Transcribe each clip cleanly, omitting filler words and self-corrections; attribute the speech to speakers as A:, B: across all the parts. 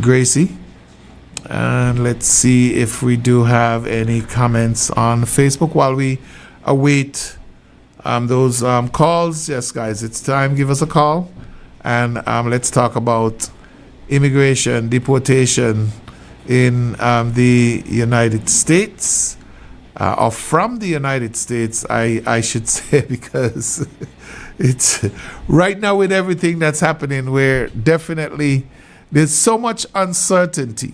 A: Gracie. And let's see if we do have any comments on Facebook while we await those calls. Yes, guys, it's time. Give us a call. And let's talk about immigration, deportation in the United States. Or from the United States, I should say, because it's right now with everything that's happening, where definitely there's so much uncertainty.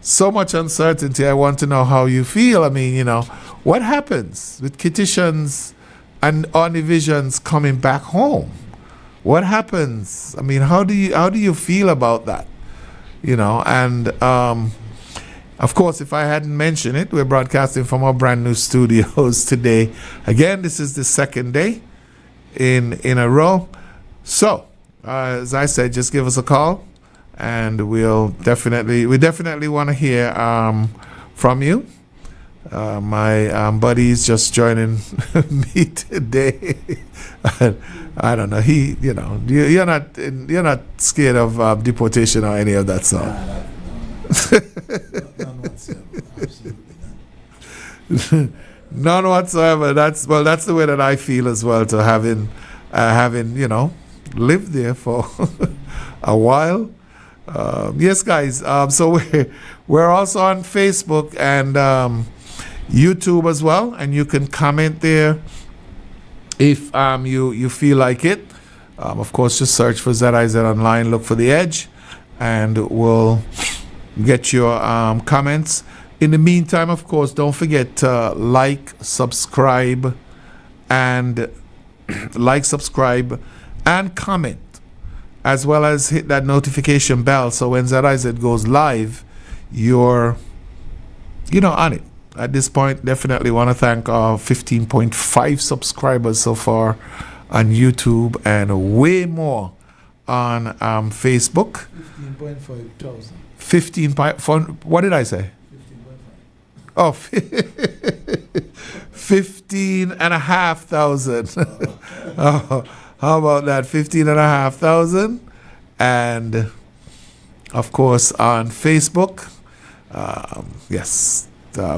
A: So much uncertainty. I want to know how you feel. I mean, what happens with Kitishans and Univisions coming back home? What happens? I mean, how do you feel about that? And of course, if I hadn't mentioned it, we're broadcasting from our brand new studios today. Again, this is the second day in a row. So, as I said, just give us a call. And we definitely want to hear from you. My buddy's just joining me today. I don't know. You're not scared of deportation or any of that sort.
B: None whatsoever. Absolutely not.
A: None whatsoever. That's the way that I feel as well. To having lived there for a while. Yes, guys. So we're also on Facebook and YouTube as well, and you can comment there if you feel like it. Of course, just search for ZIZ online, look for The Edge, and we'll get your comments. In the meantime, of course, don't forget to like, subscribe, and comment, as well as hit that notification bell, so when ZIZ goes live, you're on it. At this point, definitely want to thank our 15.5 subscribers so far on YouTube, and way more on Facebook.
B: 15.5 thousand.
A: 15. What did I say?
B: 15.5.
A: Oh, 15,500. Oh, how about that? 15,500. And of course on Facebook, yes,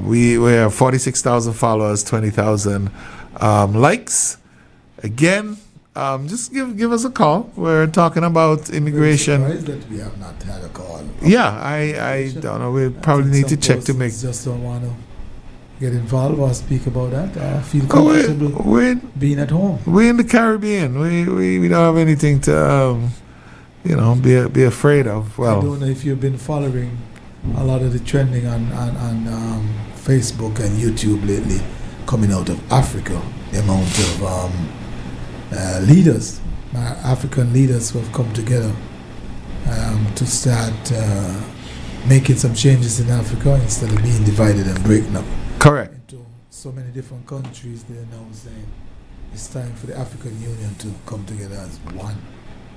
A: we have 46,000 followers, 20,000 likes. Again, just give us a call. We're talking about immigration.
B: I'm surprised that we have not had a call.
A: Yeah, I don't know. We probably need to check to make.
B: Just don't want to get involved or speak about that. I feel comfortable being at home.
A: We're in the Caribbean. We don't have anything to be afraid of. Well,
B: I don't know if you've been following a lot of the trending on Facebook and YouTube lately, coming out of Africa. The amount of leaders, African leaders, who have come together to start making some changes in Africa instead of being divided and breaking up.
A: Correct.
B: Into so many different countries, they're now saying it's time for the African Union to come together as one.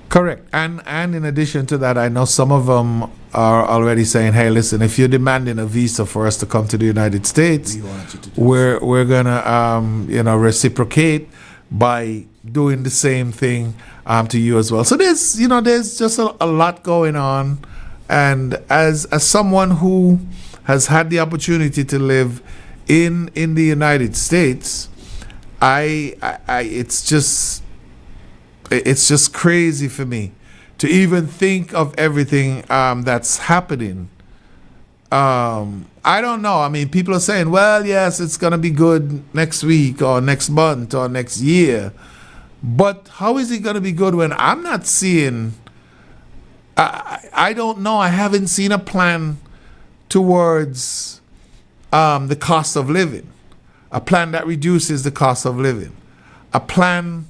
A: Correct. And in addition to that, I know some of them are already saying, hey, listen, if you're demanding a visa for us to come to the United States, we're gonna reciprocate by doing the same thing to you as well. So there's just a lot going on. And as someone who has had the opportunity to live in the United States, it's just crazy for me to even think of everything that's happening. I don't know. I mean, people are saying, well, yes, it's going to be good next week or next month or next year. But how is it going to be good when I'm not seeing... I don't know. I haven't seen a plan towards the cost of living. A plan that reduces the cost of living. A plan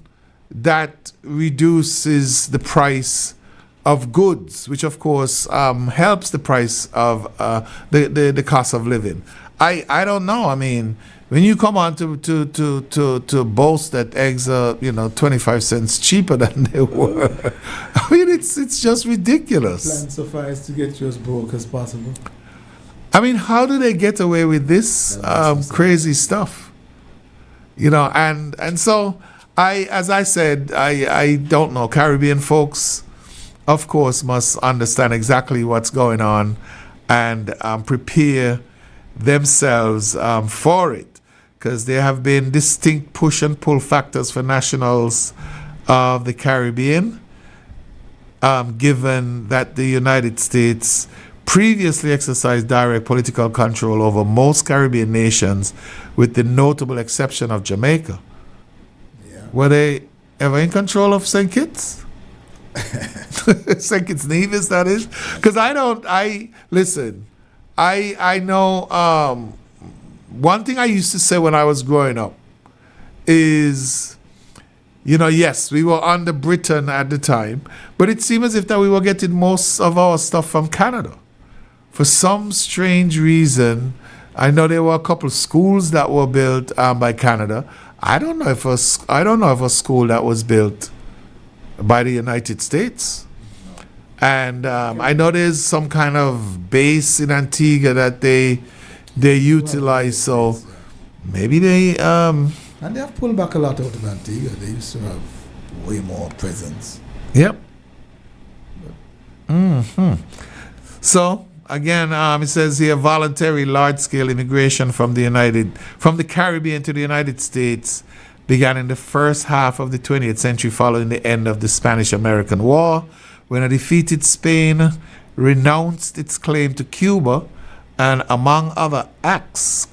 A: that reduces the price of goods, which of course helps the price of the cost of living. I don't know. I mean, when you come on to boast that eggs are 25 cents cheaper than they were, I mean it's just ridiculous.
B: Plan suffice to get you as broke as possible.
A: I mean, how do they get away with this crazy stuff? And so as I said, I don't know. Caribbean folks, of course, must understand exactly what's going on and prepare themselves for it, because there have been distinct push and pull factors for nationals of the Caribbean, given that the United States previously exercised direct political control over most Caribbean nations, with the notable exception of Jamaica.
B: Yeah.
A: Were they ever in control of St. Kitts? St. Kitts Nevis, that is? Because I know one thing I used to say when I was growing up is, yes, we were under Britain at the time, but it seemed as if that we were getting most of our stuff from Canada. For some strange reason, I know there were a couple of schools that were built by Canada. I don't know if a school that was built by the United States. And I know there's some kind of base in Antigua that they utilize. So maybe they
B: and they have pulled back a lot out of Antigua. They used to have way more presence.
A: Yep. So again, it says here, voluntary large-scale immigration from the Caribbean to the United States began in the first half of the 20th century, following the end of the Spanish-American War, when a defeated Spain renounced its claim to Cuba and, among other acts,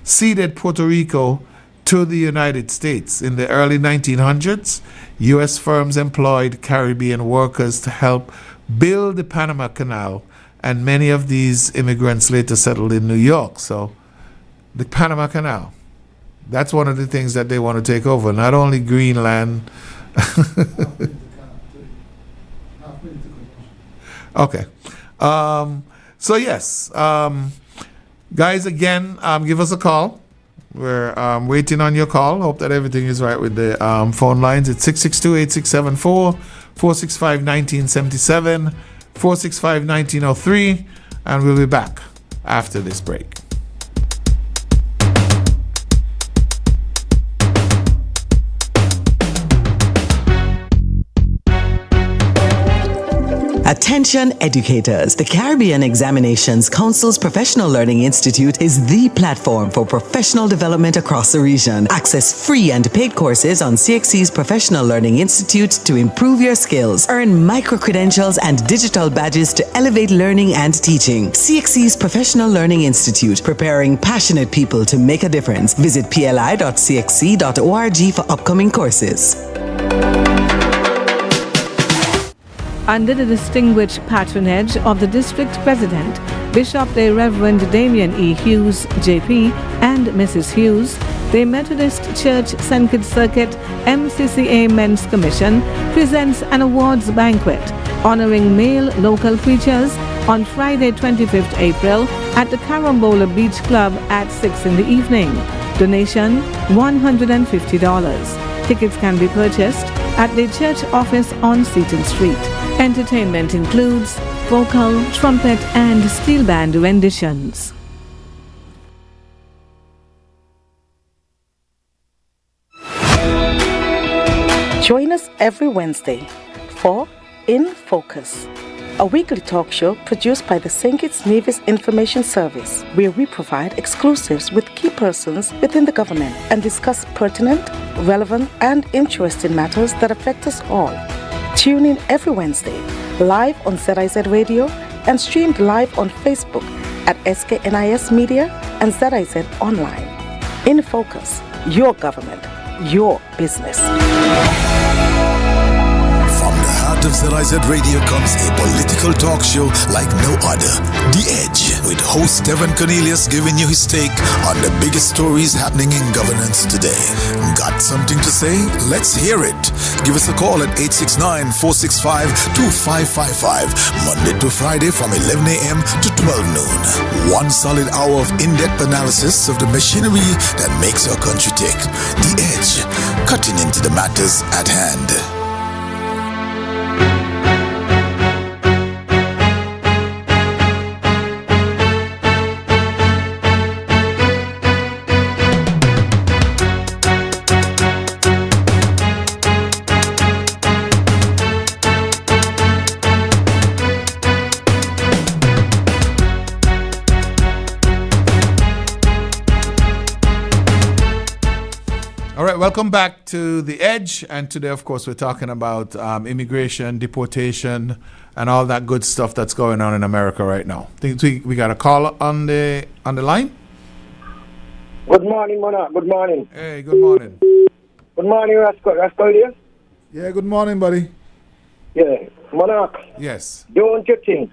A: ceded Puerto Rico to the United States. In the early 1900s, U.S. firms employed Caribbean workers to help build the Panama Canal, and many of these immigrants later settled in New York. So the Panama Canal, that's one of the things that they want to take over, not only Greenland. Okay. So yes, guys, again, give us a call. We're waiting on your call. Hope that everything is right with the phone lines. It's 662-8674, 465-1977, 465-1903, and we'll be back after this break.
C: Attention educators, the Caribbean Examinations Council's Professional Learning Institute is the platform for professional development across the region. Access free and paid courses on CXC's Professional Learning Institute to improve your skills. Earn micro-credentials and digital badges to elevate learning and teaching. CXC's Professional Learning Institute, preparing passionate people to make a difference. Visit pli.cxc.org for upcoming courses.
D: Under the distinguished patronage of the District President, Bishop the Reverend Damian E. Hughes, J.P., and Mrs. Hughes, the Methodist Church St. Kitts Circuit MCCA Men's Commission presents an awards banquet honoring male local preachers on Friday, 25th April at the Carambola Beach Club at 6 in the evening. Donation $150. Tickets can be purchased at the church office on Seaton Street. Entertainment includes vocal, trumpet, and steel band renditions.
E: Join us every Wednesday for In Focus, a weekly talk show produced by the St. Kitts Nevis Information Service, where we provide exclusives with key persons within the government and discuss pertinent, relevant, and interesting matters that affect us all. Tune in every Wednesday, live on ZIZ Radio and streamed live on Facebook at SKNIS Media and ZIZ Online. In Focus, your government, your business.
F: From the heart of ZIZ Radio comes a political talk show like no other. The Edge, with host Devin Cornelius giving you his take on the biggest stories happening in governance today. Got something to say? Let's hear it. Give us a call at 869-465-2555, Monday to Friday from 11 a.m. to 12 noon. One solid hour of in-depth analysis of the machinery that makes our country tick. The Edge, cutting into the matters at hand.
A: right, welcome back to The Edge. And today, of course, we're talking about immigration, deportation, and all that good stuff that's going on in America right now. Think we got a call on the line?
G: Good morning, Monarch. Good morning.
A: Hey, good morning.
G: Good morning, Rascal here.
B: Yeah, good morning, buddy.
G: Yeah, Monarch.
A: Yes.
G: Don't you think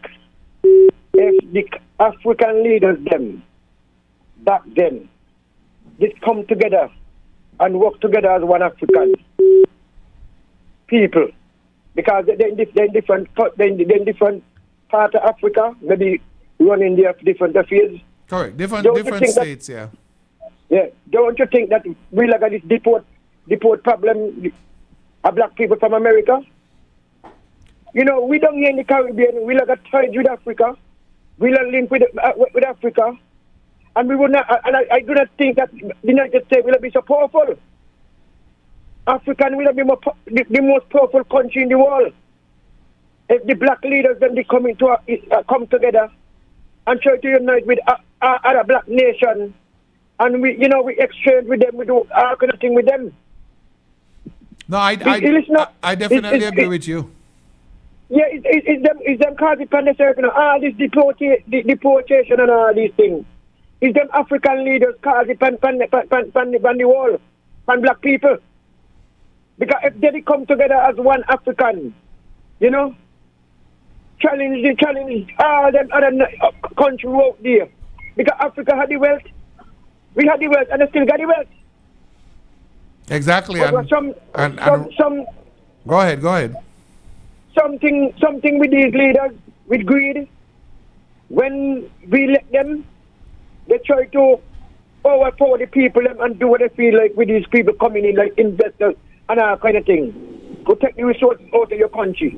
G: if the African leaders them back then did come together and work together as one African people, because they're in different part of Africa, maybe running their different affairs.
A: Correct. Different states, yeah.
G: Yeah. Don't you think that we'll have this deport problem of black people from America? You know, we don't here in the Caribbean, we'll have ties with Africa. We'll have link with Africa. And we would not, and I do not think that the United States will be so powerful. Africa will be the most powerful country in the world. If the black leaders then they come together and try to unite with other black nations, and we exchange with them, we do all kind of thing with them.
A: No, I definitely agree with you.
G: Yeah, it's them cause it all this deportation and all these things. It's them African leaders cause it pan the wall, pan black people. Because if they come together as one African, challenge all them other countries out there. Because Africa had the wealth, we had the wealth, and they still got the wealth.
A: Exactly.
G: Some
A: Go ahead.
G: Something with these leaders, with greed. When we let them, they try to overpower the people and do what they feel like with these people coming in, like investors and all kind of thing. To take the resources out of your country.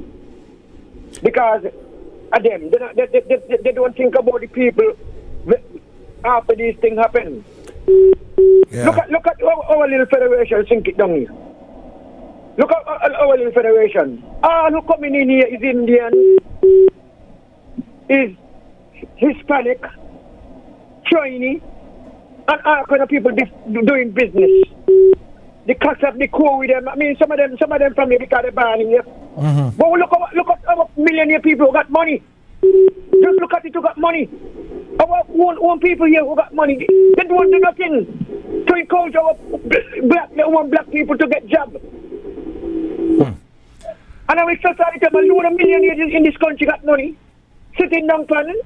G: Because of them, they don't think about the people after these things happen.
A: Yeah.
G: Look at our little federation, sink it down here. Look at our little federation. All who coming in here is Indian, is Hispanic, Chinese, and all kind of people doing business. The cost of the core with them. I mean, some of them from here because they're born here. Mm-hmm. But look at our millionaire people who got money. Just look at it who got money. Our own people here who got money. They don't do nothing to encourage our black people to get jobs. And our society, a load of millionaires in this country got money, sitting down planning,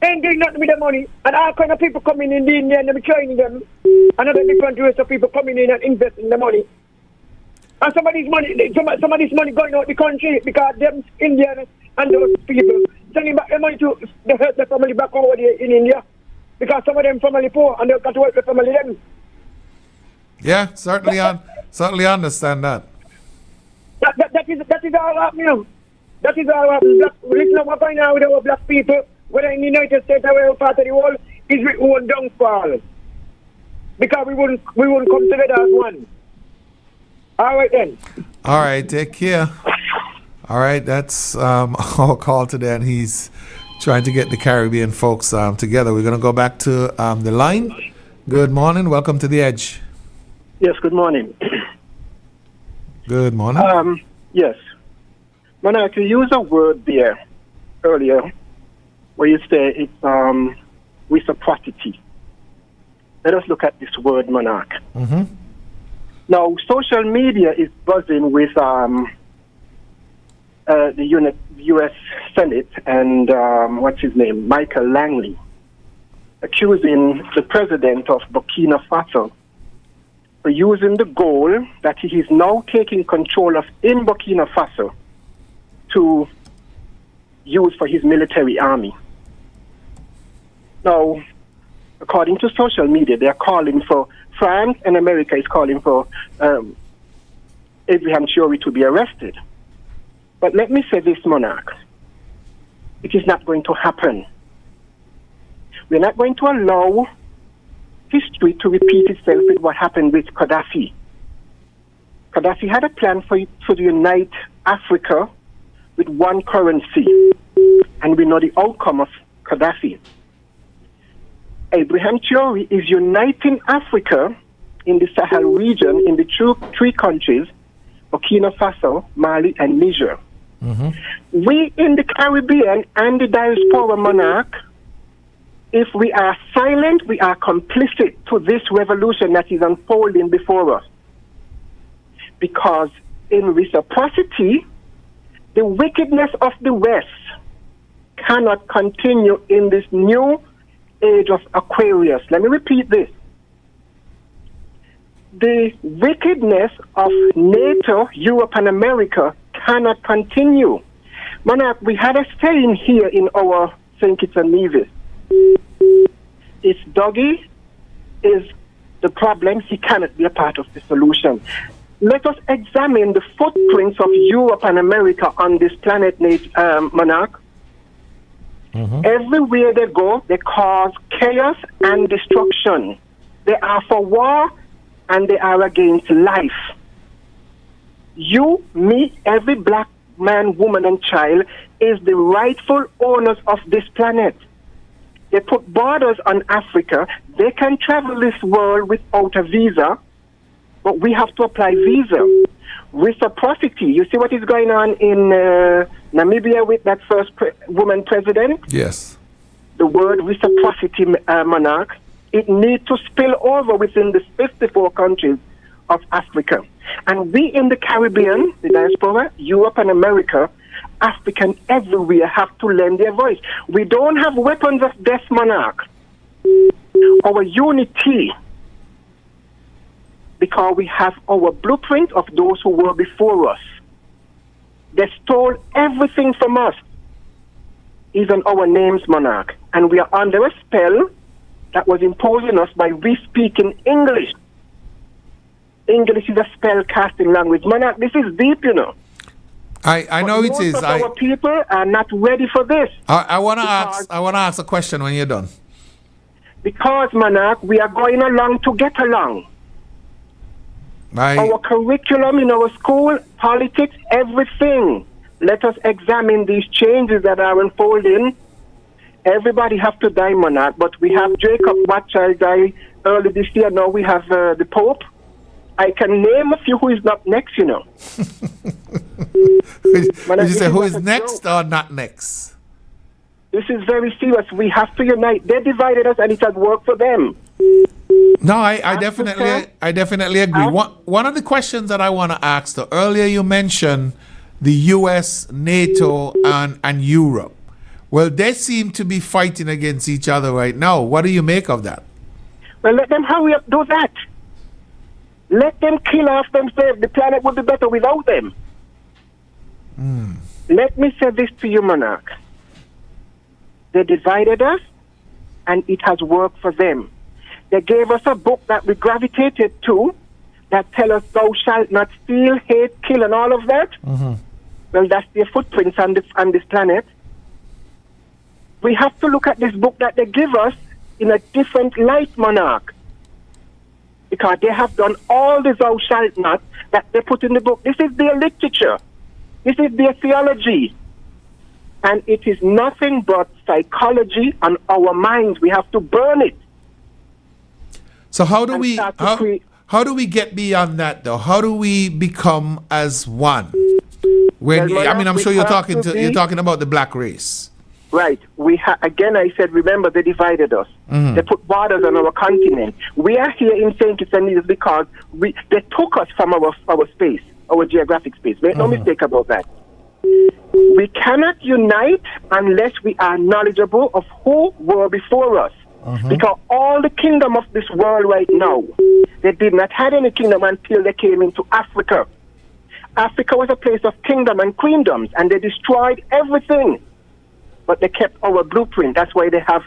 G: ain't doing nothing with the money, and all kind of people coming in India and them training them, and other different race of people coming in and investing the money. And some of this money going out the country because them Indians and those people sending back the money to help the family back over there in India. Because some of them family poor and they've got to help the family them.
A: Yeah, certainly understand that.
G: That is all happening. That is all happening. Listen, what's going on with our black people, whether in the United States or whatever part of the world, is with our downfall. Because we wouldn't come together as one. All right then.
A: All right, take care. All right, that's our call today, and he's trying to get the Caribbean folks together. We're going to go back to the line. Good morning. Welcome to The Edge.
G: Yes, good morning.
A: Good morning.
G: Yes. Monarch, you used a word there earlier where you say it's reciprocity. Let us look at this word, Monarch.
A: Mm-hmm.
G: Now, social media is buzzing with the U.S. Senate and what's his name, Michael Langley, accusing the president of Burkina Faso for using the goal that he is now taking control of in Burkina Faso to use for his military army. Now, according to social media, they are calling for, France and America is calling for Abraham Traore to be arrested. But let me say this, Monarch. It is not going to happen. We're not going to allow history to repeat itself with what happened with Gaddafi. Gaddafi had a plan to unite Africa with one currency, and we know the outcome of Gaddafi. Abraham Traore is uniting Africa in the Sahel region in the three countries, Burkina Faso, Mali, and Niger. We in the Caribbean and the diaspora, Monarch, if we are silent, we are complicit to this revolution that is unfolding before us. Because in reciprocity, the wickedness of the West cannot continue in this new age of Aquarius. Let me repeat this. The wickedness of NATO, Europe, and America cannot continue. Monarch, we had a saying here in our St. Kitts and Nevis. If Dougie is the problem, he cannot be a part of the solution. Let us examine the footprints of Europe and America on this planet, Monarch. Everywhere they go, they cause chaos and destruction. They are for war and they are against life. You, me, every black man, woman, and child is the rightful owners of this planet. They put borders on Africa. They can travel this world without a visa, but we have to apply visa. Reciprocity. You see what is going on in Namibia with that first woman president?
A: Yes.
G: The word reciprocity, Monarch, it needs to spill over within the 54 countries of Africa. And we in the Caribbean, the diaspora, Europe and America, African everywhere have to lend their voice. We don't have weapons of death, Monarch. Our unity, because we have our blueprint of those who were before us. They stole everything from us, even our names, Monarch. And we are under a spell that was imposing us by we speaking English. English is a spell-casting language. Monarch, this is deep, you know.
A: I know it is.
G: Our people are not ready for this.
A: I want to ask a question when you're done.
G: Because, Monarch, we are going along to get along. Our curriculum in our school, politics, everything. Let us examine these changes that are unfolding. Everybody have to die, Monarch. But we have Jacob Watchild die early this year. Now we have the Pope. I can name a few who is not next, you know.
A: Did you say who is next or not next?
G: This is very serious. We have to unite. They divided us and it has worked for them.
A: No, I definitely agree. One of the questions that I want to ask, though, earlier you mentioned the U.S., NATO, and Europe. Well, they seem to be fighting against each other right now. What do you make of that?
G: Well, let them hurry up, do that. Let them kill off themselves. The planet would be better without them. Let me say this to you, Monarch. They divided us, and it has worked for them. They gave us a book that we gravitated to that tell us thou shalt not steal, hate, kill, and all of that. Well, that's their footprints on this planet. We have to look at this book that they give us in a different light, Monarch. Because they have done all the thou shalt not that they put in the book. This is their literature. This is their theology. And it is nothing but psychology on our minds. We have to burn it.
A: So how do we get beyond that, though? How do we become as one? I'm sure you're talking about the black race.
G: Right. Again, I said, remember, they divided us. They put borders on our continent. We are here in St. Kitts and Nevis because they took us from our space, our geographic space. Make no mistake about that. We cannot unite unless we are knowledgeable of who were before us. Because all the kingdom of this world right now, they did not have any kingdom until they came into Africa. Africa was a place of kingdom and queendoms, and they destroyed everything. But they kept our blueprint. That's why they have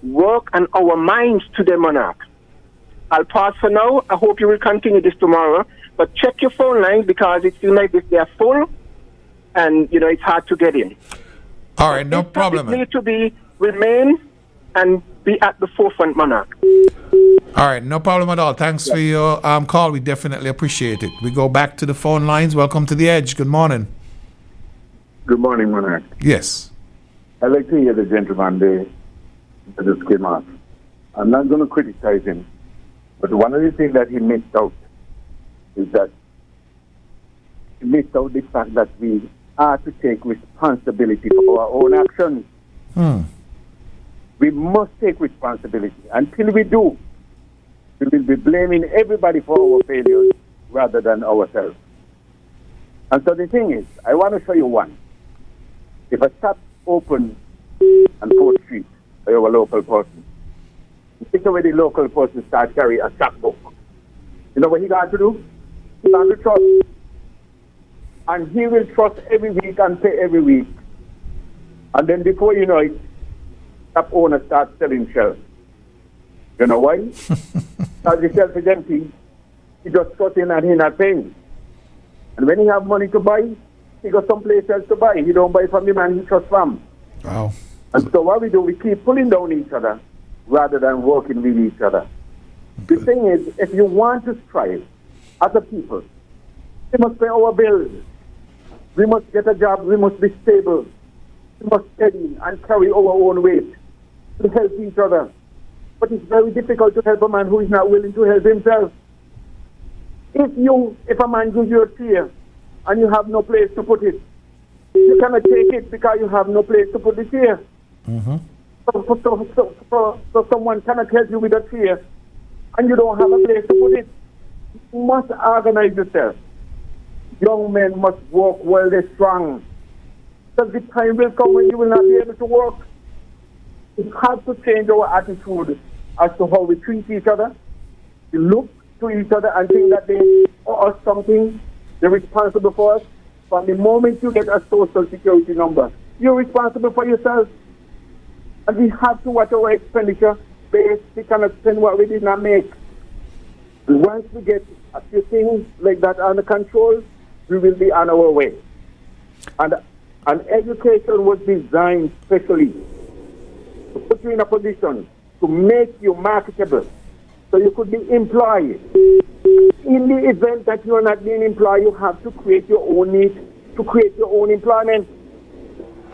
G: work on our minds today, Monarch. I'll pause for now. I hope you will continue this tomorrow. But check your phone lines because it seems like they are full, and it's hard to get in.
A: All right, no problem.
G: It needs to remain and be at the forefront, Monarch.
A: All right, no problem at all. Thanks for your call. We definitely appreciate it. We go back to the phone lines. Welcome to The Edge. Good morning.
H: Good morning, Monarch.
A: Yes.
H: I'd like to hear the gentleman there that just came out. I'm not going to criticize him, But one of the things that he missed out is that he missed out the fact that we are to take responsibility for our own actions. We must take responsibility. Until we do, we will be blaming everybody for our failures rather than ourselves. And so the thing is, I want to show you one. If a shop opens on 4th Street by our local person, take away the local person start carrying a shop book. You know what he got to do? He got to trust. And he will trust every week and pay every week. And then before you know it, shop owner starts selling shelves. You know why? Because the shelf is empty. He just cut in and he not paying. And when he have money to buy, he goes someplace else to buy. He don't buy from the man he trusts from.
A: Wow.
H: And so what we do, we keep pulling down each other rather than working with each other. The thing is, if you want to strive as a people, we must pay our bills. We must get a job. We must be stable. We must study and carry our own weight to help each other. But it's very difficult to help a man who is not willing to help himself. If a man gives you a chair and you have no place to put it, you cannot take it because you have no place to put the chair. So someone cannot help you with a chair and you don't have a place to put it. You must organize yourself. Young men must work while they're strong. Because the time will come when you will not be able to work. We have to change our attitude as to how we treat each other. We look to each other and think that they owe us something. They're responsible for us. From the moment you get a social security number, you're responsible for yourself. And we have to watch our expenditure base. We cannot spend what we did not make. And once we get a few things like that under control, we will be on our way. And education was designed specially to put you in a position to make you marketable so you could be employed. In the event that you are not being employed, you have to create your own need to create your own employment.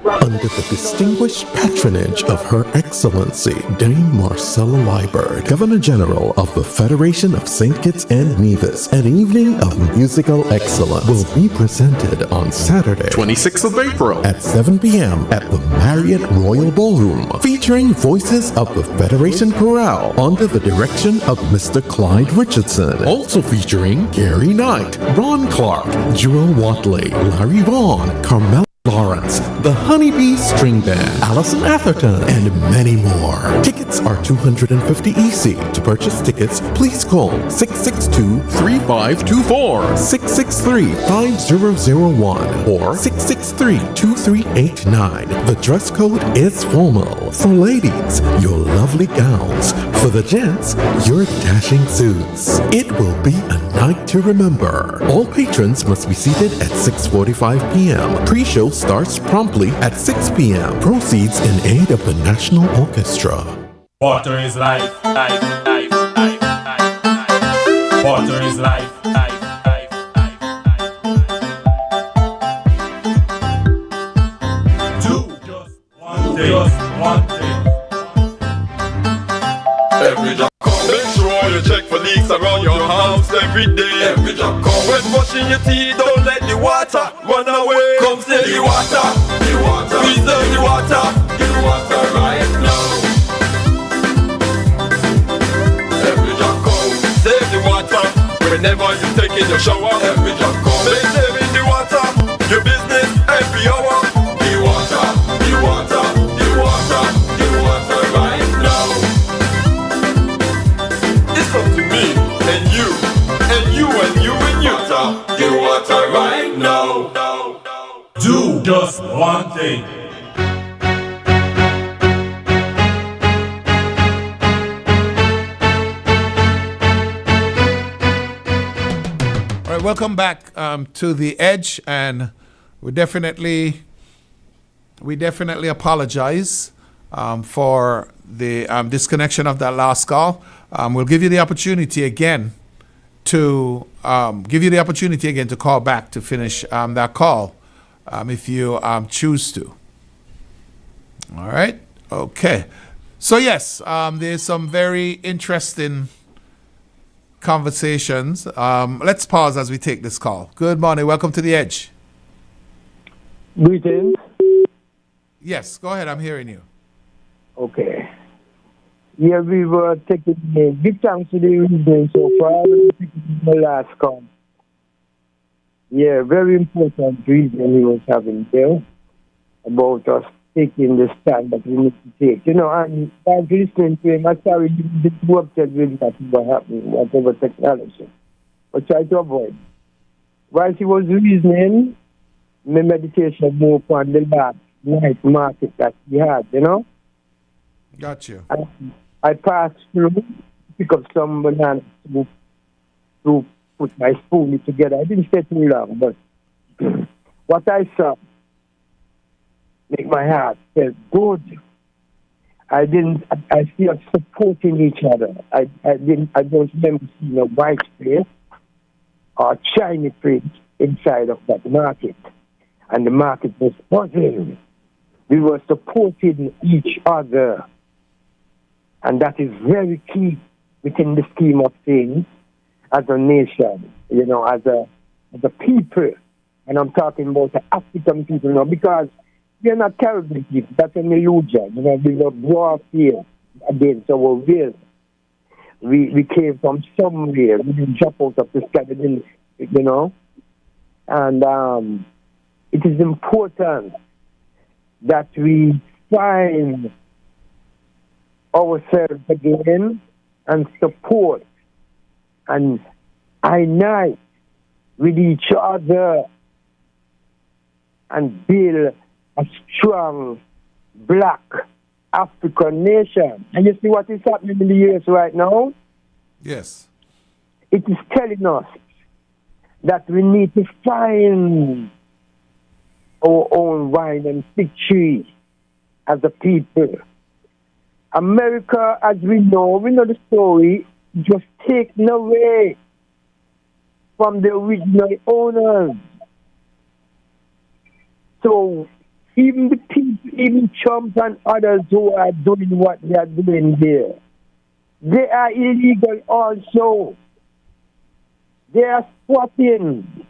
I: Under the distinguished patronage of Her Excellency Dame Marcella Liebert, Governor General of the Federation of St. Kitts and Nevis, an evening of musical excellence will be presented on Saturday, 26th of April at 7 p.m. at the Marriott Royal Ballroom, featuring voices of the Federation Chorale under the direction of Mr. Clyde Richardson. Also featuring Gary Knight, Ron Clark, Jewel Watley, Larry Vaughn, Carmel Lawrence, the Honeybee String Band, Allison Atherton, and many more. Tickets are $250 EC. To purchase tickets, please call 662-3524, 663-5001, or 663-2389. The dress code is formal. For ladies, your lovely gowns. For the gents, your dashing suits. It will be a night to remember. All patrons must be seated at 6:45 p.m. Pre-show starts promptly at 6 p.m. Proceeds in aid of the National Orchestra.
J: Water is life, life, life, life, life, life. Water is life, life, life, life, life. Do just one thing, just one thing.
K: Every job come, make sure you check for leaks around your house every day. Every job come, when brushing your teeth, don't let the water run away. Come save the water, preserve the water right now. Every job come, save the water whenever you take in your shower. Every job come, make saving the water your business every hour. The water, the water, the water, the water right now. It's up to me and you and you and you and you. The water right now.
J: Do just one thing.
A: All right, welcome back to The Edge, and we definitely apologize for the disconnection of that last call. We'll give you the opportunity again to call back to finish that call if you choose to. All right. Okay. So yes, there's some very interesting conversations. Let's pause as we take this call. Good morning. Welcome to The Edge.
L: Greetings.
A: Yes, go ahead. I'm hearing you.
L: Okay. Yeah, we were taking big thanks to the reason so far. The last call. Yeah, very important reason he was having there about us taking the stand that we need to take. You know, and by listening to him, I'm sorry, you disrupted with that what happened, whatever technology. But try to avoid. While he was reasoning, my meditation moved on the last night market that we had, you know?
A: Got you.
L: I passed through, pick up some bananas to put my spoon together. I didn't stay too long, but what I saw make my heart feel good. I see us supporting each other. I don't remember seeing a white face or shiny print inside of that market. And the market was buzzing. We were supporting each other. And that is very key within the scheme of things as a nation, you know, as a people. And I'm talking about the African people now, because we are not Caribbean people. That's an illusion. You know, we were brought here against our will. We came from somewhere. We didn't jump out of the sky, you know. And it is important that we find ourselves again and support and unite with each other and build a strong black African nation. And you see what is happening in the US right now?
A: Yes.
L: It is telling us that we need to find our own wine and fig tree as a people. America, as we know the story, just taken away from the original owners. So even the people, even Trump and others who are doing what they are doing there, they are illegal also. They are squatting.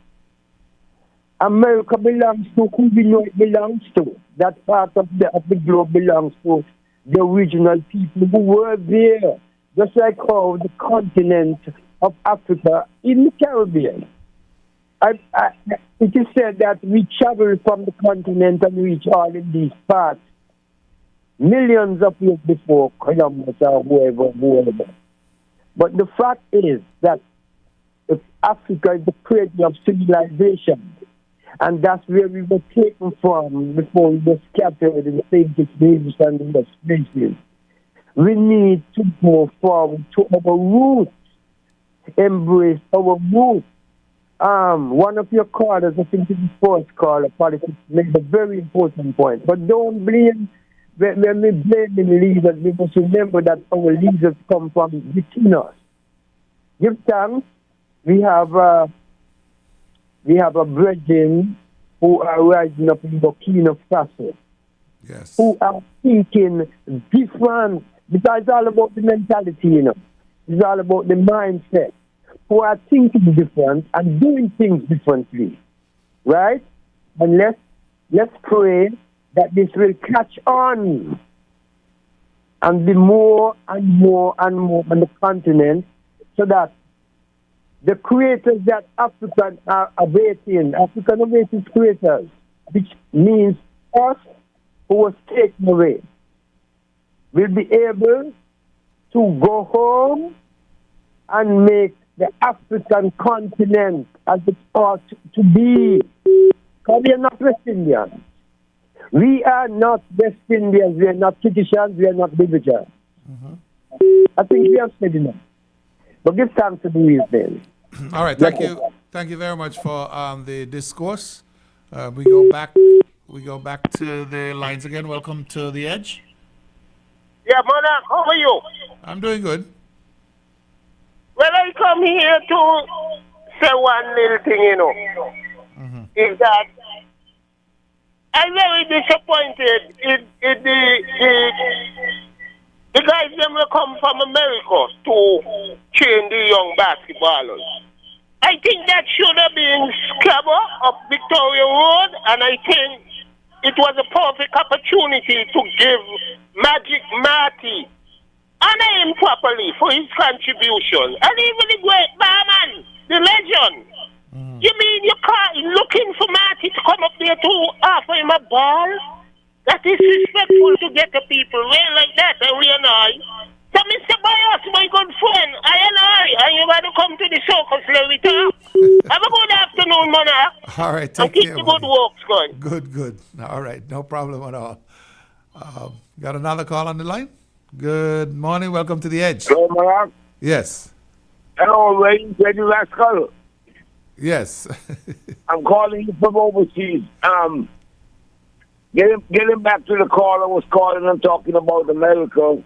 L: America belongs to who we know it belongs to. That part of the globe belongs to the original people who were there, just like how the continent of Africa in the Caribbean. It is said that we travel from the continent and reach all in these parts millions of years before Columbus or whoever. But the fact is that if Africa is the cradle of civilization, and that's where we were taken from before we were scattered in the St. Kitts and in the spaces. We need to go forward to our roots, embrace our roots. One of your callers, I think it's the first caller, politics, made a very important point. But don't blame, when we blame the leaders, we must remember that our leaders come from within us. Give thanks. We have a brethren who are rising up in Burkina Faso,
A: yes,
L: who are thinking different, because it's all about the mentality, you know. It's all about the mindset, who are thinking different and doing things differently, right? And let's pray that this will catch on and be more and more and more on the continent, so that the creators that African are awaiting, African awaiting creators, which means us who was taken away, will be able to go home and make the African continent as it ought to be. Because we are not West Indians. We are not West Indians. We are not Kitishans. We are not Bibijans. I think we have said enough. But give thanks to the reason.
A: All right, thank you. Thank you very much for the discourse. We go back to the lines again. Welcome to The Edge.
M: Yeah, Monarch, how are you?
A: I'm doing good.
M: Well, I come here to say one little thing, you know. Is that I'm very disappointed in the guys them will come from America to train the young basketballers. I think that should have been Scarborough up Victoria Road, and I think it was a perfect opportunity to give Magic Marty honor him properly for his contribution. And even the great barman, the legend. You mean you can't looking for Marty to come up there to offer him a ball? That is respectful to get the people way like that, and we annoy. So Mr. Bias, my good friend, and you want to come to the circus let talk. Have a good afternoon, Monarch.
A: All right,
M: and
A: take
M: keep
A: care.
M: the good works going.
A: Good. All right, no problem at all. Got another call on the line? Good morning, welcome to The Edge.
H: Hello, Monarch.
A: Yes.
H: Hello, ladies. Ready, last caller.
A: Yes.
H: I'm calling you from overseas. Getting back to the call I was calling and talking about America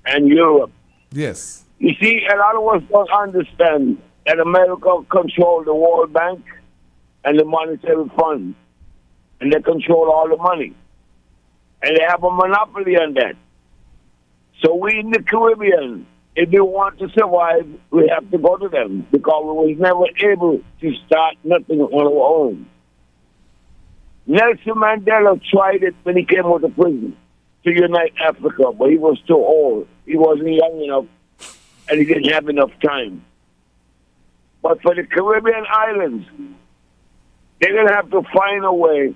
H: and Europe.
A: Yes.
H: You see, a lot of us don't understand that America controls the World Bank and the Monetary Fund. And they control all the money. And they have a monopoly on that. So we in the Caribbean, if we want to survive, we have to go to them because we was never able to start nothing on our own. Nelson Mandela tried it when he came out of prison to unite Africa, but he was too old. He wasn't young enough, and he didn't have enough time. But for the Caribbean islands, they're going to have to find a way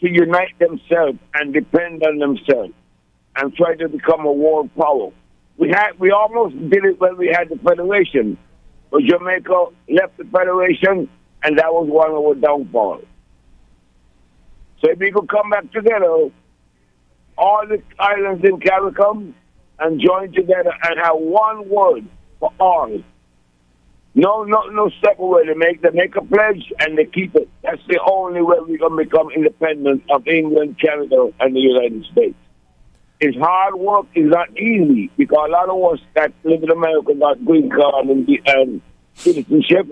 H: to unite themselves and depend on themselves and try to become a world power. We almost did it when we had the Federation, but Jamaica left the Federation, and that was one of our downfalls. So if we could come back together, all the islands in CARICOM, and join together and have one word for all. No separate. They make a pledge and they keep it. That's the only way we're going to become independent of England, Canada, and the United States. It's hard work. It's not easy because a lot of us that live in America got green card and citizenship.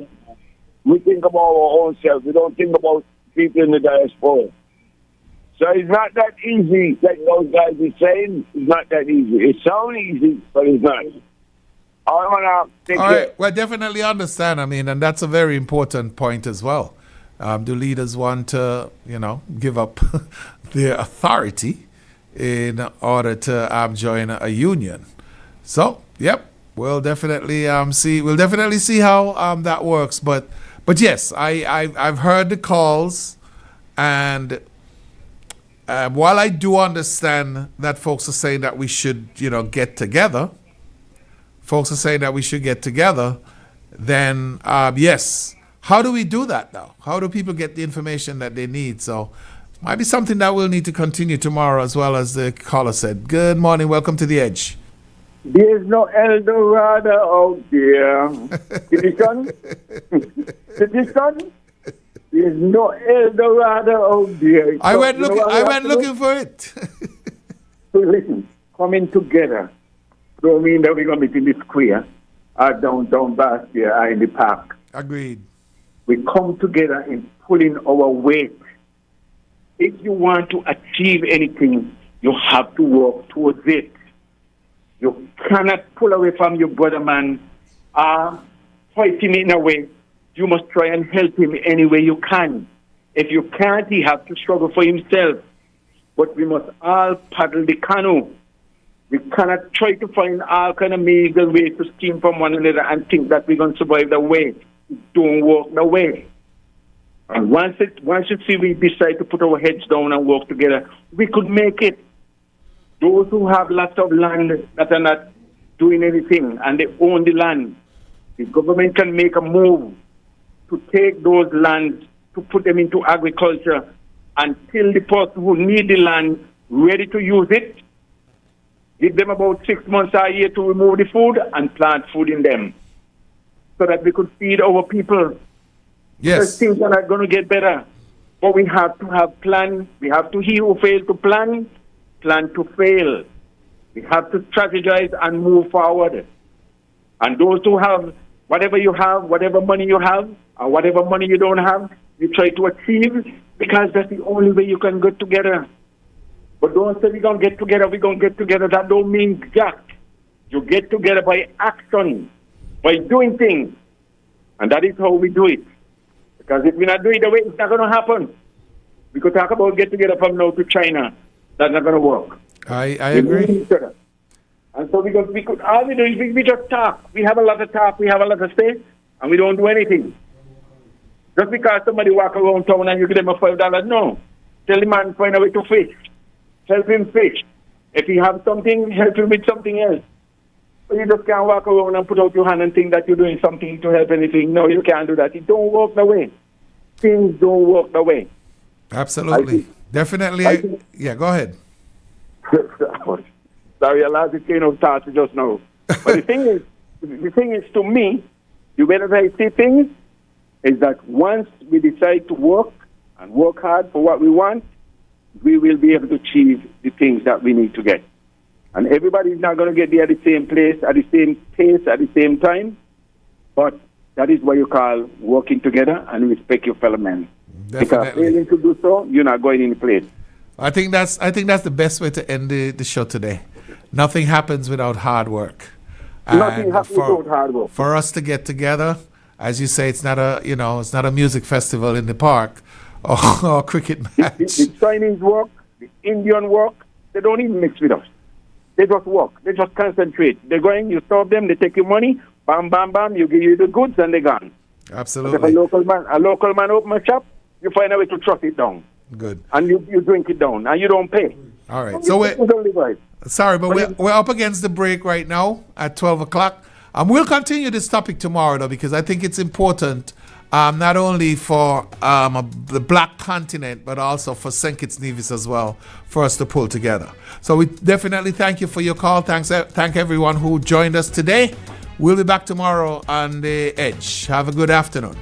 H: We think about our own self. We don't think about people in the diaspora. So it's not that easy, like those guys are saying. It's not that easy. It sounds easy, but it's not. All right.
A: Well, definitely understand. I mean, and that's a very important point as well. Do leaders want to, give up their authority in order to join a union? So, yep, we'll definitely see. We'll definitely see how that works. But yes, I've heard the calls, and while I do understand that folks are saying that we should, get together. Folks are saying that we should get together, then yes. How do we do that now? How do people get the information that they need? So it might be something that we'll need to continue tomorrow, as well as the caller said. Good morning. Welcome to The Edge.
L: There's no Eldorado out there. Citizen? There's no Eldorado out there.
A: I went looking for it.
L: So listen, coming together don't mean that we're going to meet in the square or downtown Bastia or in the park.
A: Agreed.
L: We come together in pulling our weight. If you want to achieve anything, you have to work towards it. You cannot pull away from your brother, man, fight him in a way. You must try and help him any way you can. If you can't, he has to struggle for himself. But we must all paddle the canoe. We cannot try to find all kind of legal ways to steal from one another and think that we're going to survive the way. It don't work the way. And once you see we decide to put our heads down and work together, we could make it. Those who have lots of land that are not doing anything and they own the land, the government can make a move to take those lands, to put them into agriculture until the person who need the land ready to use it. Give them about 6 months or a year to remove the food and plant food in them so that we could feed our people.
A: Yes.
L: Because things are not going to get better. But we have to have plan. We have to, he who failed to plan to fail. We have to strategize and move forward. And those who have whatever you have, whatever money you have, or whatever money you don't have, you try to achieve because that's the only way you can get together. But don't say we're going to get together, That don't mean jack. You get together by action.
H: by doing things. And that is how we do it. Because if we not do it the way, it's not going to happen. We could talk about get together from now to China. That's not going to work.
A: I agree.
H: And so we could all we do is we just talk. We have a lot of talk, we have a lot of say, and we don't do anything. Just because somebody walk around town and you give them a $5, no. Tell the man find a way to fish. Help him fish. If he have something, help him with something else. But you just can't walk around and put out your hand and think that you're doing something to help anything. No, you can't do that. It don't work the way. Things don't work the way.
A: Absolutely. Definitely. Yeah, go ahead.
H: Sorry, I lost the train of thought just now. But the thing is, to me, the way that I see things is that once we decide to work and work hard for what we want, we will be able to achieve the things that we need to get. And everybody's not going to get there at the same place, at the same pace, at the same time. But that is what you call working together and respect your fellow man.
A: Definitely.
H: Because failing to do so, you're not going in place.
A: I think that's the best way to end the show today. Nothing happens without hard work.
H: Nothing happens without hard work.
A: For us to get together, as you say, it's not a music festival in the park or a cricket match.
H: The Chinese work, the Indian work, they don't even mix with us. They just work. They just concentrate. They're going, you stop them, they take your money, bam, bam, bam, you give you the goods and they're gone.
A: Absolutely.
H: But if a local man open a shop, you find a way to trust it down.
A: Good.
H: And you drink it down and you don't pay.
A: All right. So we're up against the break right now at 12 o'clock. We'll continue this topic tomorrow, though, because I think it's important not only for the Black continent, but also for St. Kitts Nevis as well, for us to pull together. So we definitely thank you for your call. Thank everyone who joined us today. We'll be back tomorrow on The Edge. Have a good afternoon.